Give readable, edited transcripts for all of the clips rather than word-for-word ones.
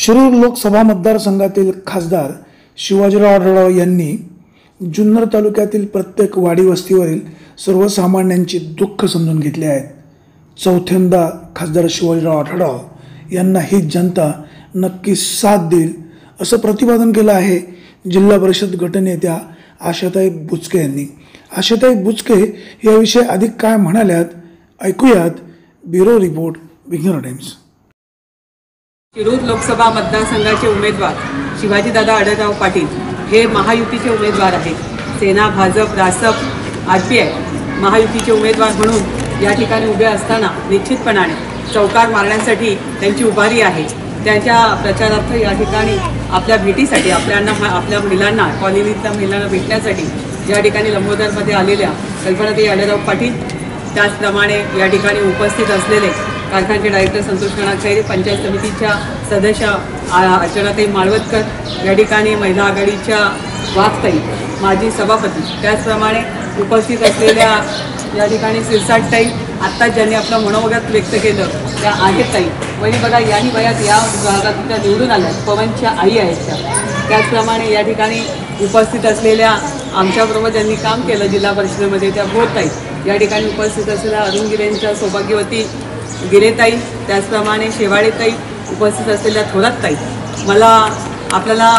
शिरूर लोकसभा मतदारसंघातील खासदार शिवाजीराव आढळराव यांनी जुन्नर तालुक्यातील प्रत्येक वाडी वस्तीवरील सर्वसामान्यांची दुःख समजून घेतले आहेत। चौथ्यांदा खासदार शिवाजीराव आढळराव यांना ही जनता नक्की साथ देईल असं प्रतिपादन केलं आहे जिल्हा परिषद गटनेत्या आशाताई बुचके यांनी। आशाताई बुचके याविषयी अधिक काय म्हणाल्यात ऐकूयात। ब्युरो रिपोर्ट विघ्नर टाइम्स। शिरूर लोकसभा मतदारसंघाचे उमेदवार शिवाजीदादा आढळराव पाटील हे महायुतीचे उमेदवार आहेत। सेना, भाजप, रासप, आरपीआय महायुतीचे उमेदवार म्हणून या ठिकाणी उभे असताना निश्चितपणाने चौकार मारण्यासाठी त्यांची उभारी आहे। त्यांच्या प्रचारार्थ या ठिकाणी आपल्या भेटीसाठी आपल्या महिलांना, कॉलनीतल्या महिलांना भेटण्यासाठी या ठिकाणी लंबोदरमध्ये आलेल्या कल्पनाताई आढळराव पाटील, त्याचप्रमाणे या ठिकाणी उपस्थित असलेले कारखान्याचे डायरेक्टर संतोष खैरे, पंचायत समितीच्या सदस्य अर्चनाताई माळवतकर, या ठिकाणी महिला आघाडीच्या वाघताई, माजी सभापती, त्याचप्रमाणे उपस्थित असलेल्या या ठिकाणी सिरसाटताई, आत्ता ज्यांनी आपलं मनोगत व्यक्त केलं त्या आहेत ताई, वही बघा याही वयात या भागात त्या निवडून आल्या, पवनच्या आई आहेत त्या। त्याचप्रमाणे या ठिकाणी उपस्थित असलेल्या आमच्याबरोबर ज्यांनी काम केलं जिल्हा परिषदेमध्ये त्या भोरताई, या ठिकाणी उपस्थित असलेल्या अरुण गिरेंच्या सौभाग्यवती गिरेताई, त्याचप्रमाणे शेवाळेताई, उपस्थित असलेल्या थोरातताई। मला आपल्याला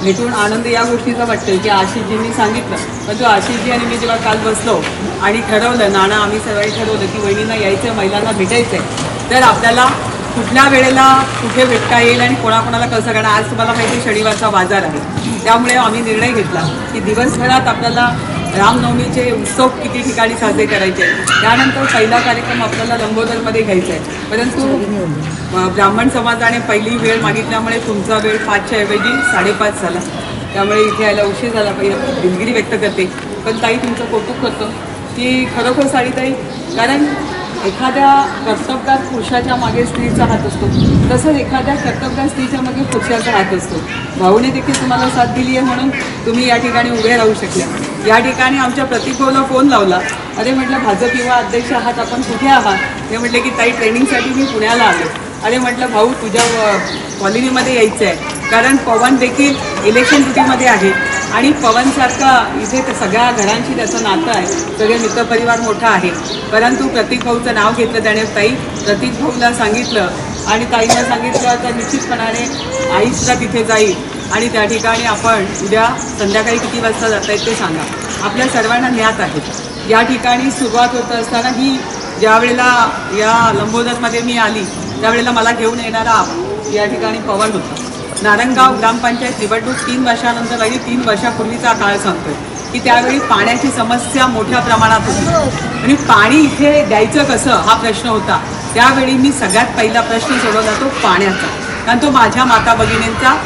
भेटून आनंद या गोष्टीचा वाटतो की आशिषजींनी सांगितलं, पण तो आशिषजी आणि मी जेव्हा काल बसलो आणि ठरवलं, नाना आम्ही सगळ्यांनी ठरवलं की वहिनींना यायचं, महिलांना भेटायचं आहे, तर आपल्याला कुठल्या वेळेला कुठे भेटता येईल आणि कोणाकोणाला कसं करणार। आज तुम्हाला माहिती शनिवारचा बाजार आहे, त्यामुळे आम्ही निर्णय घेतला की दिवसभरात आपल्याला रामनवमीचे उत्सव किती ठिकाणी साजरे करायचे आहे। त्यानंतर पहिला कार्यक्रम आपल्याला लंबोदरमध्ये घ्यायचा आहे, परंतु ब्राह्मण समाजाने पहिली वेळ मागितल्यामुळे तुमचा वेळ 5च्या ऐवजी 5:30 झाला, त्यामुळे इथे यायला उशीर झाला। पहिलं दिलगिरी व्यक्त करते, पण ताई तुमचं कौतुक करतो की खरोखर साडीताई, कारण एखाद्या कर्तबगार पुरुषाच्या मागे स्त्रीचा हात असतो, तसंच एखाद्या कर्तबगार स्त्रीच्या मागे पुरुषाचा हात असतो। भाऊने देखील तुम्हाला साथ दिली आहे म्हणून तुम्ही या ठिकाणी उभे राहू शकल्या। या ठिकाणी आमच्या प्रतिभाला फोन लावला, अरे म्हटलं भाजप युवा अध्यक्ष आहात, आपण कुठे आहात? ते म्हटले की ताई ट्रेनिंगसाठी मी पुण्याला आलो। अरे म्हटलं भाऊ तुझ्या कॉलनीमध्ये यायचं आहे, कारण पवन देखील इलेक्शन ड्युटीमध्ये आहे आणि पवनसारखा इथे सगळ्या घरांशी त्याचं नातं आहे, सगळे मित्रपरिवार मोठा आहे। परंतु प्रतीक भाऊचं नाव घेतलं त्याने, ताई प्रतीक भाऊला सांगितलं आणि ताईंना सांगितलं तर निश्चितपणाने आईसुद्धा तिथे जाईल आणि त्या ठिकाणी आपण उद्या संध्याकाळी किती वाजता जाता येईल ते सांगा, आपल्या सर्वांना ज्ञात आहे। या ठिकाणी सुरुवात होत असताना ही ज्यावेळेला या लंबोदरमध्ये मी आली त्यावेळेला मला घेऊन येणारा या ठिकाणी पवन होता। नारंगाव ग्रामपंचायत निवडणूक 3 वर्षानंतर आणि 3 वर्षापूर्वीचा काळ सांगतोय की त्यावेळी पाण्याची समस्या मोठ्या प्रमाणात होती आणि पाणी इथे द्यायचं कसं हा प्रश्न होता। त्यावेळी मी सगळ्यात पहिला प्रश्न सोडवला तो पाण्याचा, कारण तो माझ्या माता भगिनींचा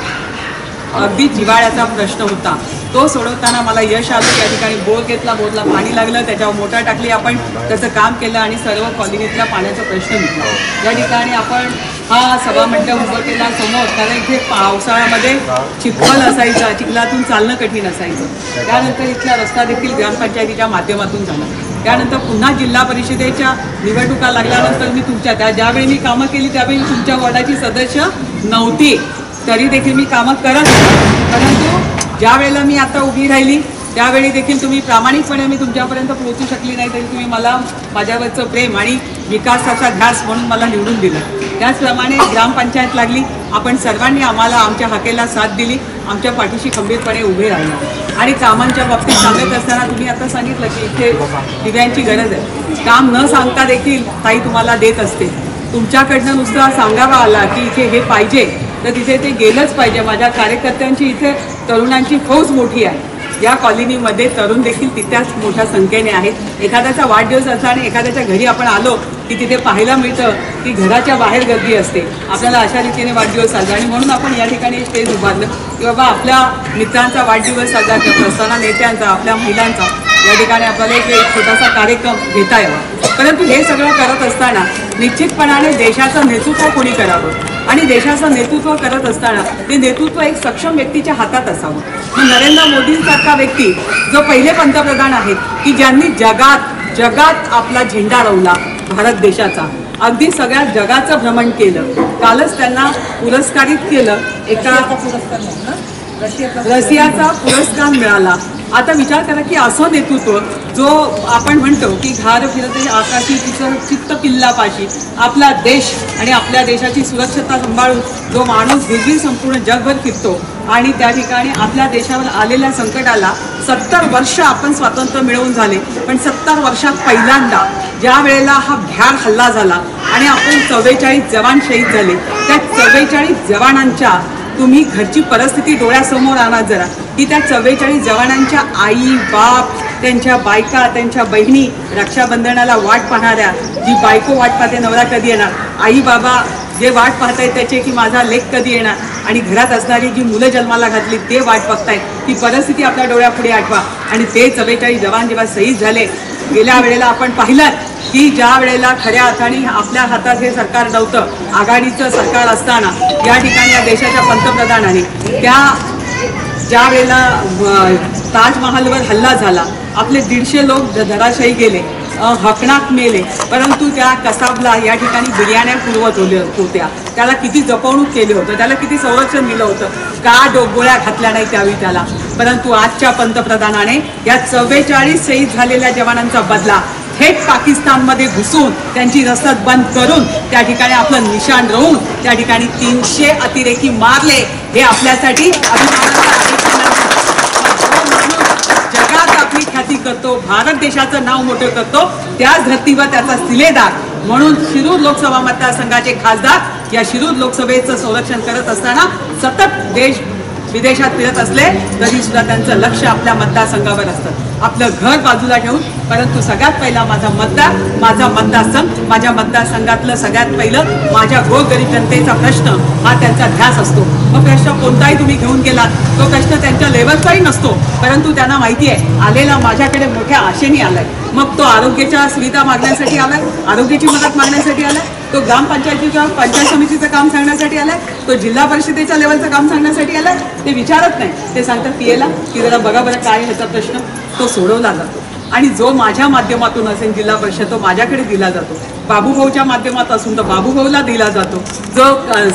अगदी जिव्हाळ्याचा प्रश्न होता। तो सोडवताना मला यश आलं। त्या ठिकाणी बोर घेतला, बोरला पाणी लागलं, त्याच्यावर मोटर टाकली, आपण त्याचं काम केलं आणि सर्व कॉलनीतला पाण्याचा प्रश्न मिटला। या ठिकाणी आपण हा सभामंडप उभं केला समोर, कारण इथे पावसाळ्यामध्ये चिखल असायचा, चिखलातून चालणं कठीण असायचं। त्यानंतर इथला रस्ता देखील ग्रामपंचायतीच्या माध्यमातून झाला। त्यानंतर पुन्हा जिल्हा परिषदेच्या निवडणुका लागल्यानंतर मी तुमच्या ज्यावेळी मी कामं केली त्यावेळी तुमच्या वॉर्डाची सदस्य नव्हती, तरी देखील मी कामं करत होते। परंतु ज्या वेळेला मी आता उभी राहिली त्यावेळी देखील तुम्ही प्रामाणिकपणे मी तुमच्यापर्यंत पोहोचू शकली नाही, तरी तुम्ही मला माझ्यावरचं प्रेम आणि विकासाचा ध्यास म्हणून मला निवडून दिलं। त्याचप्रमाणे ग्रामपंचायत लागली, आपण सर्वांनी आम्हाला आमच्या हाकेला साथ दिली, आमच्या पाठीशी खंबीरपणे उभे राहिला आणि कामांच्या बाबतीत सांगत असताना तुम्ही आता सांगितलं की इथे दिव्यांची गरज आहे। काम न सांगता देखील ताई तुम्हाला देत असते, तुमच्याकडनं नुसतं सांगावा आला की इथे हे पाहिजे तर तिथे ते गेलंच पाहिजे। माझ्या कार्यकर्त्यांची इथे तरुणांची फौज मोठी आहे, या कॉलनीमध्ये तरुण देखील तितक्याच मोठ्या संख्येने आहेत। एखाद्याचा वाढदिवस असला आणि एखाद्याच्या घरी आपण आलो की तिथे पाहायला मिळतं की घराच्या बाहेर गर्दी असते, आपल्याला अशा रीतीने वाढदिवस साजरा, आणि म्हणून आपण या ठिकाणी स्टेज उभारलं की बाबा आपल्या मित्रांचा वाढदिवस साजरा करत असताना नेत्यांचा, आपल्या महिलांचा या ठिकाणी आपल्याला एक छोटासा कार्यक्रम घेता यावा। परंतु हे सगळं करत असताना निश्चितपणाने देशाचं नेतृत्व कोणी करावं आणि देशाचं नेतृत्व करत असताना ते नेतृत्व एक सक्षम व्यक्तीच्या हातात असावं। नरेंद्र मोदींसारखा व्यक्ती जो पहिले पंतप्रधान आहेत की ज्यांनी जगात आपला झेंडा रोवला भारत देशाचा, अगदी सगळ्या जगाचं भ्रमण केलं, कालच त्यांना पुरस्कारित केलं, एका रशियाचा पुरस्कार मिळाला. आता विचार करा की असं नेतृत्व जो आपण म्हणतो की घार फिरते आकाशी तिचं चित्त पिल्लापाशी, आपला देश आणि आपल्या देशाची सुरक्षता सांभाळून जो माणूस हिरवी संपूर्ण जगभर फिरतो आणि त्या ठिकाणी आपल्या देशावर आलेल्या संकटाला 70 वर्ष आपण स्वातंत्र्य मिळवून झाले, पण 70 वर्षात पहिल्यांदा ज्या वेळेला हा भ्याड हल्ला झाला आणि आपण 44 जवान शहीद झाले, त्या 44 जवानांच्या तुम्ही घरची परिस्थिती डोळ्यासमोर आणा जरा, की त्या 44 जवानांच्या आई बाप, त्यांच्या बायका, त्यांच्या बहिणी, रक्षाबंधनाला वाट पाहणाऱ्या, जी बायको वाट पाहते नवरा कधी येणार, आई बाबा जे वाट पाहतायत त्याचे की माझा लेक कधी येणार, आणि घरात असणारी जी मुलं जन्माला घातली ते वाट बघतायत, ती परिस्थिती आपल्या डोळ्यापुढे आठवा. आणि ते 44 जवान जेव्हा शहीद झाले, गेल्या वेळेला आपण पाहिलं की ज्या वेळेला खऱ्या अर्थाने आपल्या हातात हे सरकार नव्हतं, आघाडीचं सरकार असताना या ठिकाणी या देशाच्या पंतप्रधानांनी ज्या वेळेला ताजमहालवर हल्ला झाला, आपले 150 लोक धराशायी गेले, हकनाक मेले, परंतु त्या कसाबला या ठिकाणी बिर्याण्या पुरवत होत्या, त्याला किती जपवणूक केली होतं, त्याला किती संरक्षण दिलं होतं, का डोगोळ्या घातल्या नाही त्यावेळी त्याला. परंतु आजच्या पंतप्रधानाने या 44 शहीद झालेल्या जवानांचा बदला थेट पाकिस्तानमध्ये घुसून त्यांची रसद बंद करून त्या ठिकाणी आपलं निशाण रोवून त्या ठिकाणी 300 अतिरेकी मारले. हे आपल्यासाठी जगात आपली ख्याती करतो, भारत देशाचं नाव मोठं करतो, त्याच धर्तीवर त्याचा सिलेदार म्हणून शिरूर लोकसभा मतदारसंघाचे खासदार या शिरूर लोकसभेचं संरक्षण करत असताना सतत देश विदेशात फिरत असले तरी सुद्धा त्यांचं लक्ष आपल्या मतदारसंघावर असतं, आपलं घर बाजूला ठेवून. परंतु सगळ्यात पहिला माझा मतदार, माझा मतदारसंघ, माझ्या मतदारसंघातलं सगळ्यात पहिलं माझ्या गोरगरीब जनतेचा प्रश्न हा त्यांचा ध्यास असतो. मग प्रश्न कोणताही तुम्ही घेऊन गेलात, तो प्रश्न त्यांच्या लेवलचाही नसतो, परंतु त्यांना माहिती आहे आलेला माझ्याकडे मोठ्या आशेने आलाय. मग तो आरोग्याच्या सुविधा मागण्यासाठी आलाय, आरोग्याची मदत मागण्यासाठी आलाय, तो ग्रामपंचायतीच्या पंचायत समितीचं काम सांगण्यासाठी आलाय, तो जिल्हा परिषदेच्या लेवलचं काम सांगण्यासाठी आलाय. ते विचारत नाही, ते सांगतात पीएला की जरा बघा बरं काय ह्याचा प्रश्न, तो सोडवला जातो. आणि जो माझ्या माध्यमातून असेल जिल्हा परिषद तो माझ्याकडे दिला जातो, बाबूभाऊच्या माध्यमातून असून तर बाबूभाऊला दिला जातो, जो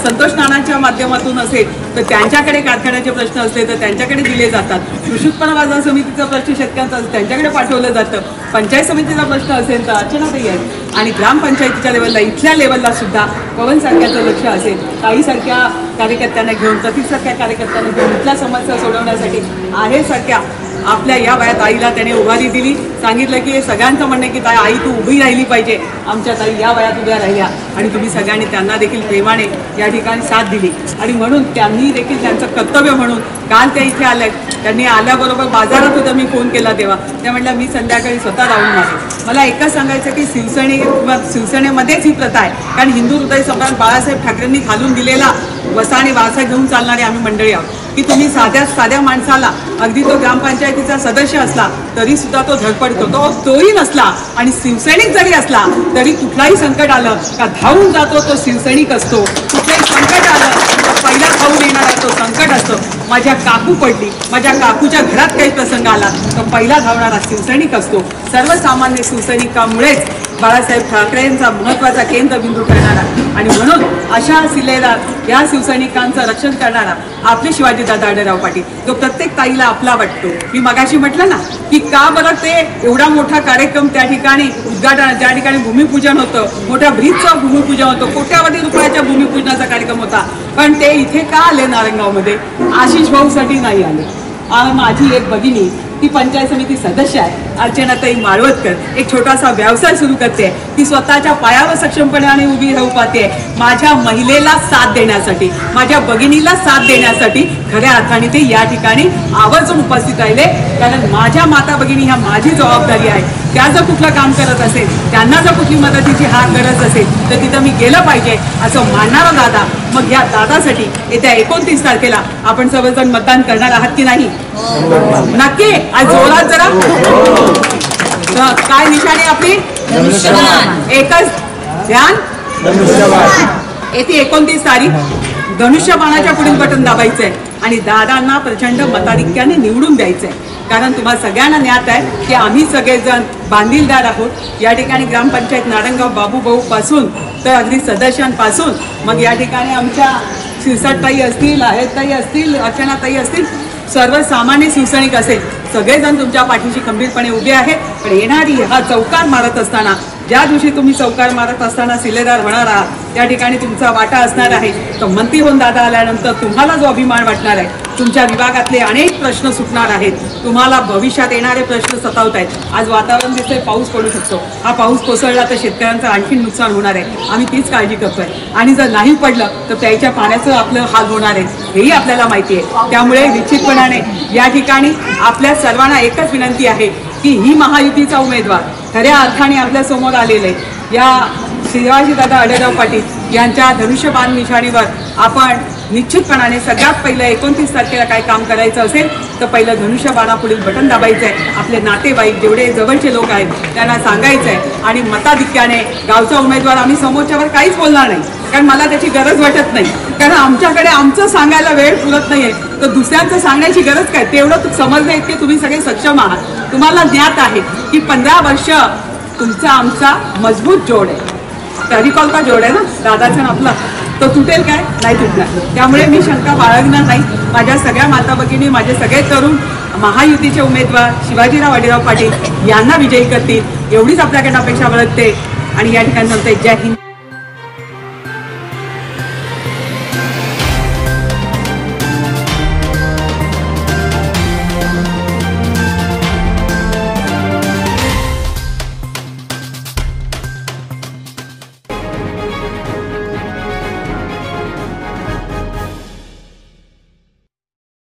संतोष नानांच्या माध्यमातून असेल तर त्यांच्याकडे कारखान्याचे प्रश्न असले तर त्यांच्याकडे दिले जातात, कृषी उत्पन्न बाजार समितीचा प्रश्न शेतकऱ्यांचा त्यांच्याकडे पाठवलं जातं, पंचायत समितीचा प्रश्न असेल तर अर्चनाताई आहेत, आणि ग्रामपंचायतीच्या लेवलला इथल्या लेवलला सुद्धा पवनसारख्याचं लक्ष असेल, ताईसारख्या कार्यकर्त्यांना घेऊन, प्रतीकसारख्या कार्यकर्त्यांना घेऊन इथल्या समस्या सोडवण्यासाठी आहे सारख्या आपल्या या वयात आईला त्याने उभारी दिली. सांगितलं की सगळ्यांचं म्हणणं की ताई आई तू उभी राहिली पाहिजे, आमच्या ताई या वयात उभ्या राहिल्या आणि तुम्ही सगळ्यांनी त्यांना देखील प्रेमाने या ठिकाणी साथ दिली. आणि म्हणून त्यांनी देखील त्यांचं कर्तव्य म्हणून काल त्या इथे आल्या, त्यांनी आल्याबरोबर बाजारात होतं, मी फोन केला तेव्हा त्या म्हटल्या मी संध्याकाळी स्वतः राहून आले. मला एकच सांगायचं की शिवसेनेमध्येच ही प्रथा आहे, कारण हिंदू हृदय सम्राट बाळासाहेब ठाकरेंनी घालून दिलेला वसा आणि वारसा घेऊन चालणारे आम्ही मंडळी आहोत, की तुम्ही साध्या माणसाला अगदी तो ग्रामपंचायतीचा सदस्य असला तरी सुद्धा तो धडपड करतो, तोही नसला आणि शिवसैनिक जरी असला तरी कुठलाही संकट आलं का धावून जातो, तो शिवसैनिक असतो. कुठलंही संकट आलं तर पहिला धावून येणारा तो संकट असतो. माझ्या काकू पडली, माझ्या काकूच्या घरात काही प्रसंग आला तर पहिला धावणारा शिवसैनिक असतो. सर्वसामान्य शिवसैनिकामुळेच बाळासाहेब ठाकरेंचा महत्त्वाचा केंद्रबिंदू ठरणारा आणि म्हणून अशा सिलेदार या शिवसैनिकांचं रक्षण करणारा आपले शिवाजीदादा आढळराव पाटील, जो प्रत्येक ताईला आपला वाटतो. मी मगाशी म्हटलं ना की का बरं ते एवढा मोठा कार्यक्रम त्या ठिकाणी उद्घाटन, त्या ठिकाणी भूमिपूजन होतं, मोठ्या ब्रिजचं भूमिपूजन होतं, कोट्यावधी रुपयाच्या भूमिपूजनाचा कार्यक्रम होता, पण ते इथे का आले नारायणगावमध्ये? आशिष भाऊसाठी नाही आले. माझी एक भगिनी ती पंचायत समिती सदस्य आहे, अर्चनाताई माळवतकर, एक छोटासा व्यवसाय सुरू करते, ती स्वतःच्या पायावर सक्षमपणाने उभी राहू पाहते. माझ्या महिलेला साथ देण्यासाठी, माझ्या भगिनीला साथ देण्यासाठी खऱ्या अर्थाने ते या ठिकाणी आवर्जून उपस्थित राहिले, कारण माझ्या माता भगिनी ह्या माझी जबाबदारी आहे. त्या जर कुठलं काम करत असेल, त्यांना जर कुठली मदतीची गरज असेल तर तिथं मी गेलं पाहिजे असं मानणारा दादा. मग या दादासाठी येत्या 29 तारखेला आपण सर्वजण मतदान करणार आहात की नाही? नक्की. आज जोरात जरा काय निशाणी आपली? एकच ध्यान. येते 29 तारीख धनुष्यबाणाच्या पुढील बटन दाबायचंय आणि दादांना प्रचंड मताधिक्याने निवडून द्यायचंय. कारण तुम्हाला सगळ्यांना ज्ञात आहे की आम्ही सगळेजण बांधीलदार आहोत. या ठिकाणी ग्रामपंचायत नारायणगाव बाबूभाऊ पासून तर अगदी सदस्यांपासून मग या ठिकाणी आमच्या शिरसाटताई असतील, आहेरताई असतील, अर्चनाताई असतील, सर्वसामान्य शिवसैनिक असेल, सगळेजण तुमच्या पाठीशी खंबीरपणे उभे आहेत. पण येणारी हा चौकार मारत असताना, ज्या दिवशी तुम्ही चौकार मारत असताना शिलेदार होणार आहात, त्या ठिकाणी तुमचा वाटा असणार आहे. तर मंत्री होऊन दादा आल्यानंतर तुम्हाला जो अभिमान वाटणार आहे, तुमच्या विभागातले अनेक प्रश्न सुटणार आहेत, तुम्हाला भविष्यात येणारे प्रश्न सतावत आहेत. आज वातावरण दिसतंय, पाऊस पडू शकतो. हा पाऊस कोसळला तर शेतकऱ्यांचं आणखी नुकसान होणार आहे. आम्ही तीच काळजी करतोय. आणि जर नाही पडलं तर प्यायच्या पाण्याचं आपलं हाल होणार आहे, हेही आपल्याला माहिती आहे. त्यामुळे निश्चितपणाने या ठिकाणी आपल्या सर्वांना एकच विनंती आहे की ही महायुतीचा उमेदवार खऱ्या अर्थाने आपल्या समोर आलेले या शिवाजीदादा आढळराव पाटील यांच्या धनुष्यबाण निशाणीवर आपण निश्चितपणाने सगळ्यात पहिलं 29 तारखेला काय काम करायचं असेल तर पहिलं धनुष्यबाणापुढील बटन दाबायचं आहे. आपले नातेवाईक जेवढे जवळचे लोक आहेत त्यांना सांगायचं आहे आणि मताधिक्याने गावचा उमेदवार आम्ही समोरच्यावर काहीच बोलणार नाही, कारण मला त्याची गरज वाटत नाही. कारण आमच्याकडे आमचं सांगायला वेळ पुरत नाही आहे, तर दुसऱ्यांचं सांगण्याची गरज काय? तेवढं समजलं इतके तुम्ही सगळे सक्षम आहात. तुम्हाला ज्ञात आहे की 15 वर्ष तुमचा आमचा मजबूत जोड आहे. फेविकॉल का जोड आहे ना दादाचं आपला, तो तुटेल काय? नाही तुटणार. त्यामुळे मी शंका बाळगणार नाही. माझ्या सगळ्या माता भगिनी, माझे सगळे तरुण महायुतीचे उमेदवार शिवाजीराव आढळराव पाटील यांना विजयी करतील एवढीच आपल्याकडे अपेक्षा बाळगते. आणि या ठिकाणी सांगते जय हिंद.